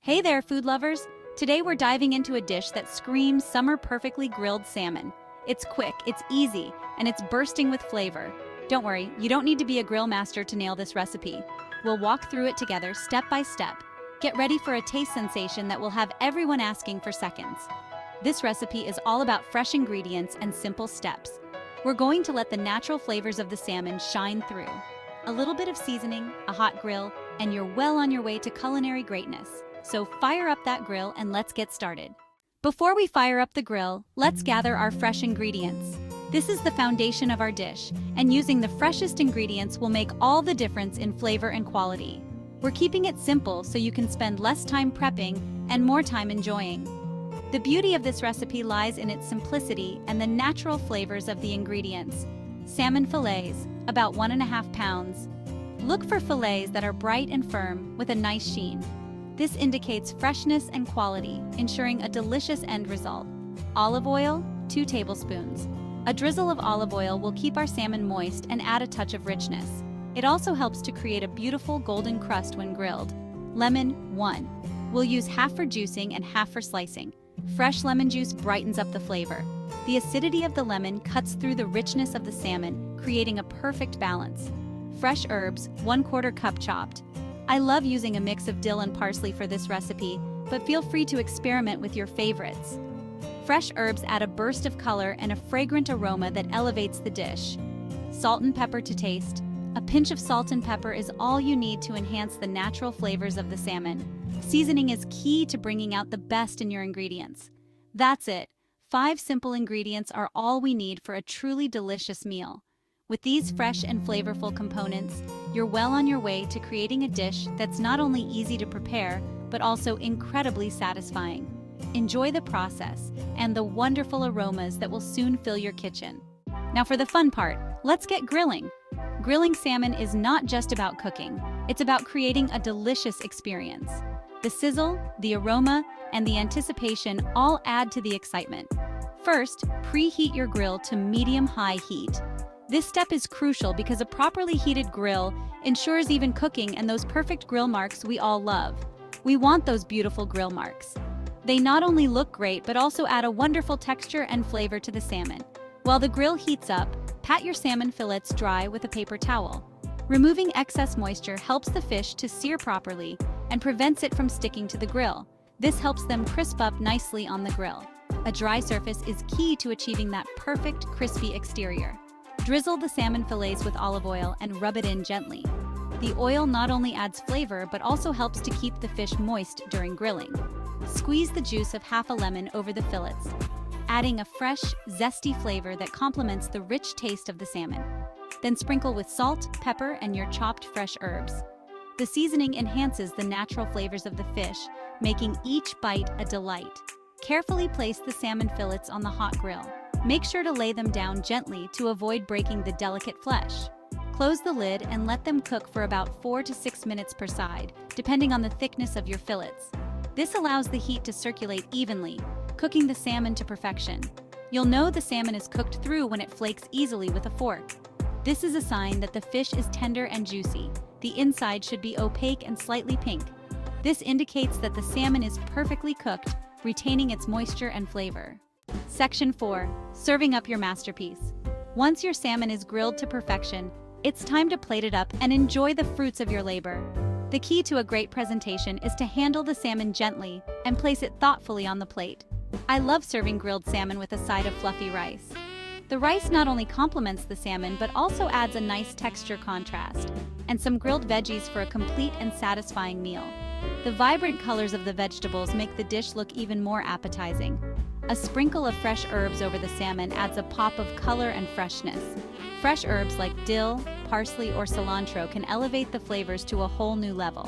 Hey there, food lovers! Today we're diving into a dish that screams summer perfectly grilled salmon. It's quick, it's easy, and it's bursting with flavor. Don't worry, you don't need to be a grill master to nail this recipe. We'll walk through it together step by step. Get ready for a taste sensation that will have everyone asking for seconds. This recipe is all about fresh ingredients and simple steps. We're going to let the natural flavors of the salmon shine through. A little bit of seasoning, a hot grill, and you're well on your way to culinary greatness. So fire up that grill and let's get started. Before we fire up the grill, let's gather our fresh ingredients. This is the foundation of our dish, and using the freshest ingredients will make all the difference in flavor and quality. We're keeping it simple so you can spend less time prepping and more time enjoying. The beauty of this recipe lies in its simplicity and the natural flavors of the ingredients. Salmon fillets, about 1.5 pounds. Look for fillets that are bright and firm with a nice sheen. This indicates freshness and quality, ensuring a delicious end result. Olive oil, 2 tablespoons. A drizzle of olive oil will keep our salmon moist and add a touch of richness. It also helps to create a beautiful golden crust when grilled. Lemon, 1. We'll use half for juicing and half for slicing. Fresh lemon juice brightens up the flavor. The acidity of the lemon cuts through the richness of the salmon, creating a perfect balance. Fresh herbs, 1/4 cup chopped. I love using a mix of dill and parsley for this recipe, but feel free to experiment with your favorites. Fresh herbs add a burst of color and a fragrant aroma that elevates the dish. Salt and pepper to taste. A pinch of salt and pepper is all you need to enhance the natural flavors of the salmon. Seasoning is key to bringing out the best in your ingredients. That's it. 5 simple ingredients are all we need for a truly delicious meal. With these fresh and flavorful components, you're well on your way to creating a dish that's not only easy to prepare, but also incredibly satisfying. Enjoy the process and the wonderful aromas that will soon fill your kitchen. Now for the fun part, let's get grilling. Grilling salmon is not just about cooking, it's about creating a delicious experience. The sizzle, the aroma, and the anticipation all add to the excitement. First, preheat your grill to medium-high heat. This step is crucial because a properly heated grill ensures even cooking and those perfect grill marks we all love. We want those beautiful grill marks. They not only look great but also add a wonderful texture and flavor to the salmon. While the grill heats up, pat your salmon fillets dry with a paper towel. Removing excess moisture helps the fish to sear properly and prevents it from sticking to the grill. This helps them crisp up nicely on the grill. A dry surface is key to achieving that perfect crispy exterior. Drizzle the salmon fillets with olive oil and rub it in gently. The oil not only adds flavor but also helps to keep the fish moist during grilling. Squeeze the juice of half a lemon over the fillets, adding a fresh, zesty flavor that complements the rich taste of the salmon. Then sprinkle with salt, pepper, and your chopped fresh herbs. The seasoning enhances the natural flavors of the fish, making each bite a delight. Carefully place the salmon fillets on the hot grill. Make sure to lay them down gently to avoid breaking the delicate flesh. Close the lid and let them cook for about 4 to 6 minutes per side, depending on the thickness of your fillets. This allows the heat to circulate evenly, cooking the salmon to perfection. You'll know the salmon is cooked through when it flakes easily with a fork. This is a sign that the fish is tender and juicy. The inside should be opaque and slightly pink. This indicates that the salmon is perfectly cooked, retaining its moisture and flavor. Section 4. Serving up your masterpiece. Once your salmon is grilled to perfection, it's time to plate it up and enjoy the fruits of your labor. The key to a great presentation is to handle the salmon gently and place it thoughtfully on the plate. I love serving grilled salmon with a side of fluffy rice. The rice not only complements the salmon but also adds a nice texture contrast, and some grilled veggies for a complete and satisfying meal. The vibrant colors of the vegetables make the dish look even more appetizing. A sprinkle of fresh herbs over the salmon adds a pop of color and freshness. Fresh herbs like dill, parsley, or cilantro can elevate the flavors to a whole new level.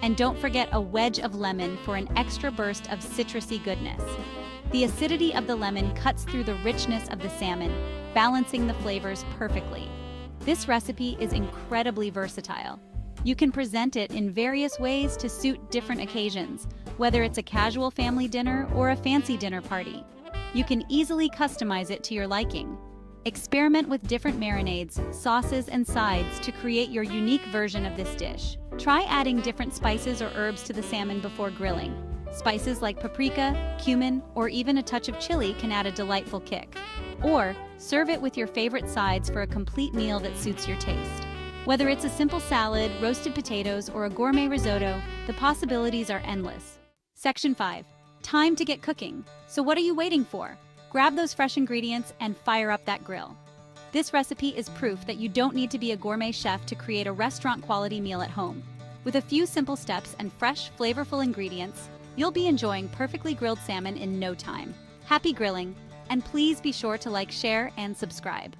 And don't forget a wedge of lemon for an extra burst of citrusy goodness. The acidity of the lemon cuts through the richness of the salmon, balancing the flavors perfectly. This recipe is incredibly versatile. You can present it in various ways to suit different occasions, whether it's a casual family dinner or a fancy dinner party. You can easily customize it to your liking. Experiment with different marinades, sauces, and sides to create your unique version of this dish. Try adding different spices or herbs to the salmon before grilling. Spices like paprika, cumin, or even a touch of chili can add a delightful kick. Or, serve it with your favorite sides for a complete meal that suits your taste. Whether it's a simple salad, roasted potatoes, or a gourmet risotto, the possibilities are endless. Section 5. Time to get cooking. So what are you waiting for? Grab those fresh ingredients and fire up that grill. This recipe is proof that you don't need to be a gourmet chef to create a restaurant-quality meal at home. With a few simple steps and fresh, flavorful ingredients, you'll be enjoying perfectly grilled salmon in no time. Happy grilling, and please be sure to like, share, and subscribe.